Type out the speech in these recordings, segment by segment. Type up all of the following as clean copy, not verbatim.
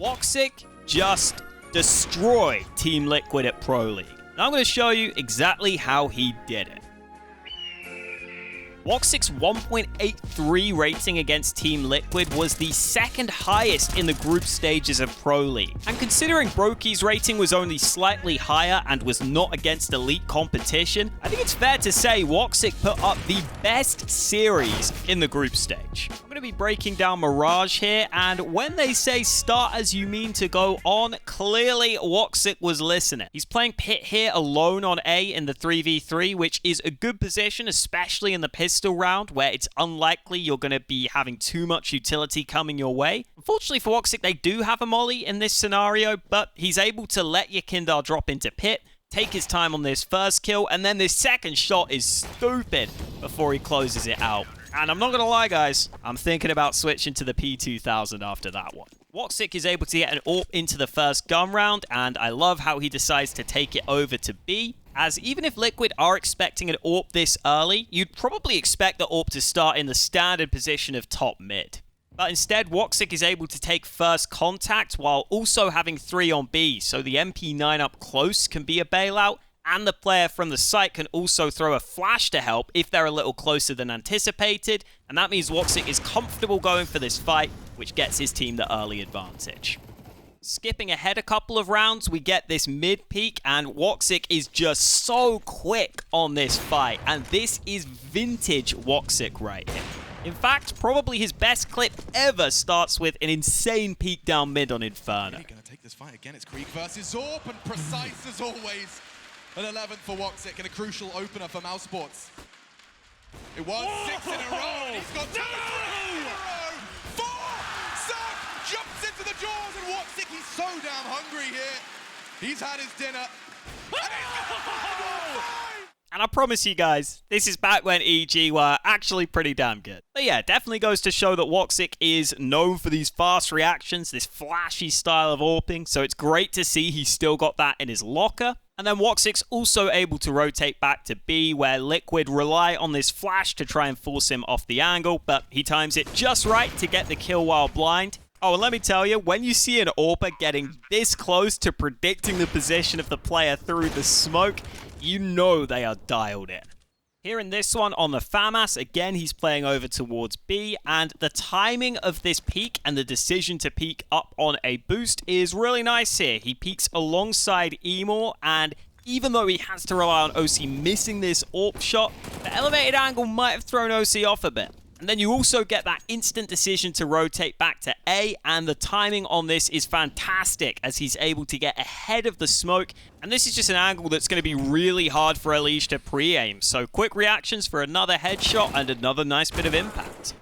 Woxic just destroyed Team Liquid at Pro League. And I'm going to show you exactly how he did it. Woxic's 1.83 rating against Team Liquid was the second highest in the group stages of Pro League. And considering Broki's rating was only slightly higher and was not against elite competition, I think it's fair to say Woxic put up the best series in the group stage. I'm going to be breaking down Mirage here, and when they say start as you mean to go on, clearly Woxic was listening. He's playing Pit here alone on A in the 3v3, which is a good position, especially in the pistol round, where it's unlikely you're going to be having too much utility coming your way. Unfortunately for Woxic, they do have a molly in this scenario, but he's able to let Yakindar drop into Pit, take his time on this first kill, and then this second shot is stupid before he closes it out. And I'm not going to lie, guys, I'm thinking about switching to the P2000 after that one. Woxic is able to get an AWP into the first gun round, and I love how he decides to take it over to B, as even if Liquid are expecting an AWP this early, you'd probably expect the AWP to start in the standard position of top mid. But instead, Woxic is able to take first contact while also having 3 on B, so the MP9 up close can be a bailout, and the player from the site can also throw a flash to help if they're a little closer than anticipated, and that means Woxic is comfortable going for this fight, which gets his team the early advantage. Skipping ahead a couple of rounds, we get this mid peak, and Woxic is just so quick on this fight, and this is vintage Woxic right here. In fact, probably his best clip ever starts with an insane peek down mid on Inferno. Going to take this fight again. It's Krieg versus Zorp, and precise as always. An 11th for Woxic and a crucial opener for Mouse Sports. It was 6 in a row, and he's got 2 in a row. 4! Zach jumps into the jaws, and Woxic, he's so damn hungry here. He's had his dinner. And I promise you guys, this is back when EG were actually pretty damn good. But yeah, definitely goes to show that Woxic is known for these fast reactions, this flashy style of AWPing, so it's great to see he's still got that in his locker. And then Woxic's also able to rotate back to B, where Liquid rely on this flash to try and force him off the angle, but he times it just right to get the kill while blind. Oh, and let me tell you, when you see an AWPer getting this close to predicting the position of the player through the smoke, you know they are dialed in. Here in this one on the FAMAS, again, he's playing over towards B, and the timing of this peek and the decision to peek up on a boost is really nice here. He peeks alongside Emor, and even though he has to rely on OC missing this AWP shot, the elevated angle might have thrown OC off a bit. And then you also get that instant decision to rotate back to A, and the timing on this is fantastic as he's able to get ahead of the smoke. And this is just an angle that's going to be really hard for Elige to pre-aim. So quick reactions for another headshot and another nice bit of impact.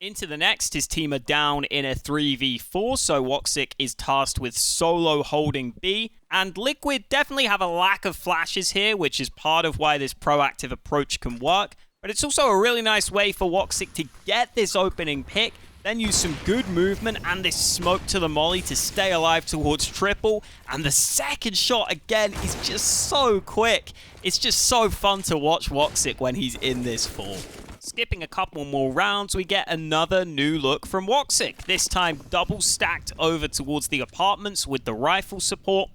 Into the next, his team are down in a 3v4, so Woxic is tasked with solo holding B. And Liquid definitely have a lack of flashes here, which is part of why this proactive approach can work. But it's also a really nice way for Woxic to get this opening pick, then use some good movement and this smoke to the molly to stay alive towards triple. And the second shot, again, is just so quick. It's just so fun to watch Woxic when he's in this form. Skipping a couple more rounds, we get another new look from Woxic. This time double stacked over towards the apartments with the rifle support.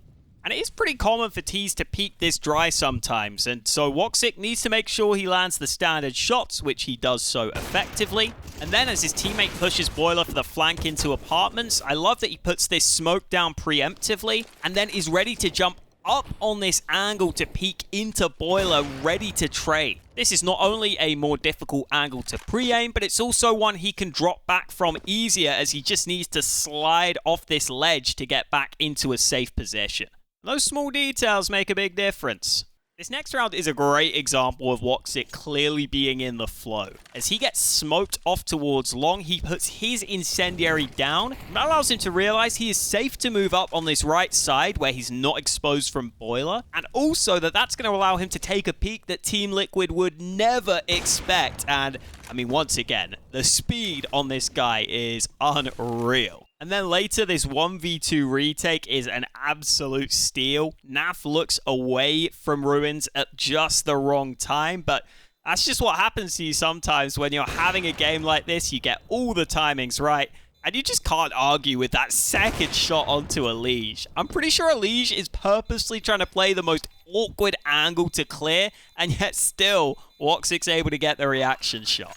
And it is pretty common for T's to peek this dry sometimes, and so Woxic needs to make sure he lands the standard shots, which he does so effectively. And then as his teammate pushes Boiler for the flank into apartments, I love that he puts this smoke down preemptively, and then is ready to jump up on this angle to peek into Boiler, ready to trade. This is not only a more difficult angle to pre-aim, but it's also one he can drop back from easier as he just needs to slide off this ledge to get back into a safe position. Those small details make a big difference. This next round is a great example of Woxic clearly being in the flow. As he gets smoked off towards long, he puts his incendiary down. That allows him to realize he is safe to move up on this right side where he's not exposed from Boiler. And also that's going to allow him to take a peek that Team Liquid would never expect. And, I mean, once again, the speed on this guy is unreal. And then later, this 1v2 retake is an absolute steal. Naf looks away from Ruins at just the wrong time, but that's just what happens to you sometimes when you're having a game like this. You get all the timings right, And you just can't argue with that second shot onto Elige. I'm pretty sure Elige is purposely trying to play the most awkward angle to clear, and yet still, Woxic's able to get the reaction shot.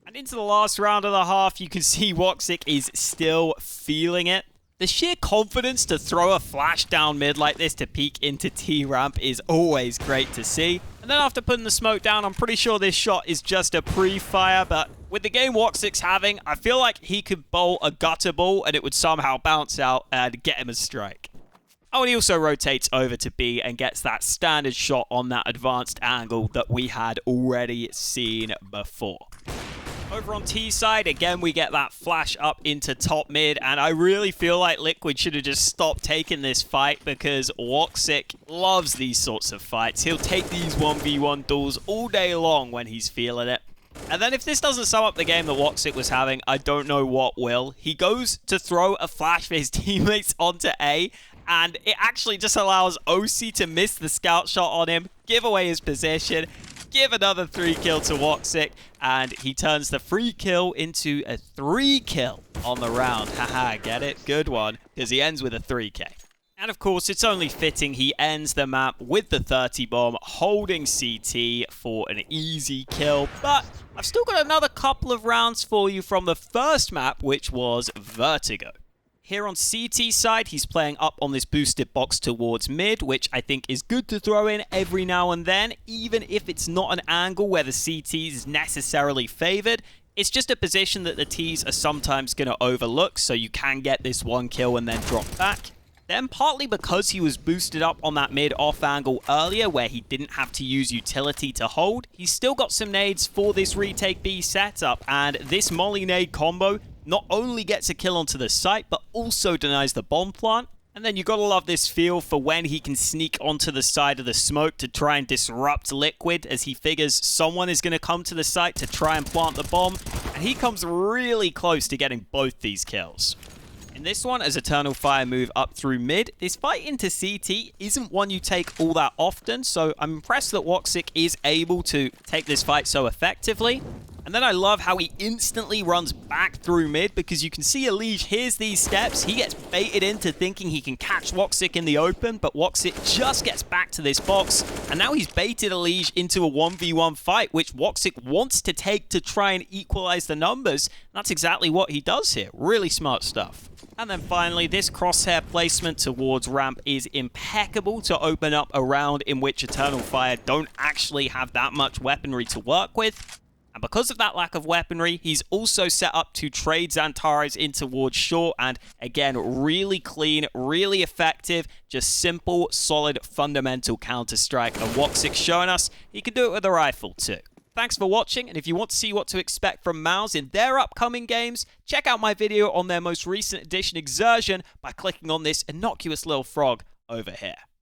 And into the last round of the half, you can see Woxic is still feeling it. The sheer confidence to throw a flash down mid like this to peek into T-ramp is always great to see. And then after putting the smoke down, I'm pretty sure this shot is just a pre-fire, but with the game Woxic's having, I feel like he could bowl a gutter ball and it would somehow bounce out and get him a strike. Oh, and he also rotates over to B and gets that standard shot on that advanced angle that we had already seen before. Over on T side, again, we get that flash up into top mid, and I really feel like Liquid should have just stopped taking this fight because Woxic loves these sorts of fights. He'll take these 1v1 duels all day long when he's feeling it. And then if this doesn't sum up the game that Woxic was having, I don't know what will. He goes to throw a flash for his teammates onto A, and it actually just allows OC to miss the scout shot on him, give away his position, give another 3-kill to Woxic, and he turns the free kill into a 3-kill on the round. Haha, get it? Good one, because he ends with a 3k. And of course, it's only fitting he ends the map with the 30 bomb, holding CT for an easy kill. But I've still got another couple of rounds for you from the first map, which was Vertigo. Here on CT side, he's playing up on this boosted box towards mid, which I think is good to throw in every now and then, even if it's not an angle where the CT is necessarily favored. It's just a position that the Ts are sometimes going to overlook, so you can get this 1 kill and then drop back. Then partly because he was boosted up on that mid-off angle earlier where he didn't have to use utility to hold, he's still got some nades for this retake B setup, and this molly nade combo not only gets a kill onto the site, but also denies the bomb plant. And then you gotta love this feel for when he can sneak onto the side of the smoke to try and disrupt Liquid, as he figures someone is gonna come to the site to try and plant the bomb, and he comes really close to getting both these kills. In this one, as Eternal Fire move up through mid, this fight into CT isn't one you take all that often, so I'm impressed that Woxic is able to take this fight so effectively. And then I love how he instantly runs back through mid, because you can see Elige hears these steps. He gets baited into thinking he can catch Woxic in the open, but Woxic just gets back to this box. And now he's baited Elige into a 1v1 fight, which Woxic wants to take to try and equalize the numbers. That's exactly what he does here. Really smart stuff. And then finally, this crosshair placement towards ramp is impeccable to open up a round in which Eternal Fire don't actually have that much weaponry to work with. And because of that lack of weaponry, he's also set up to trade Xantares in towards short, and again, really clean, really effective, just simple, solid, fundamental counter-strike. And Woxic's showing us he can do it with a rifle too. Thanks for watching, and if you want to see what to expect from MOUZ in their upcoming games, check out my video on their most recent edition Exertion by clicking on this innocuous little frog over here.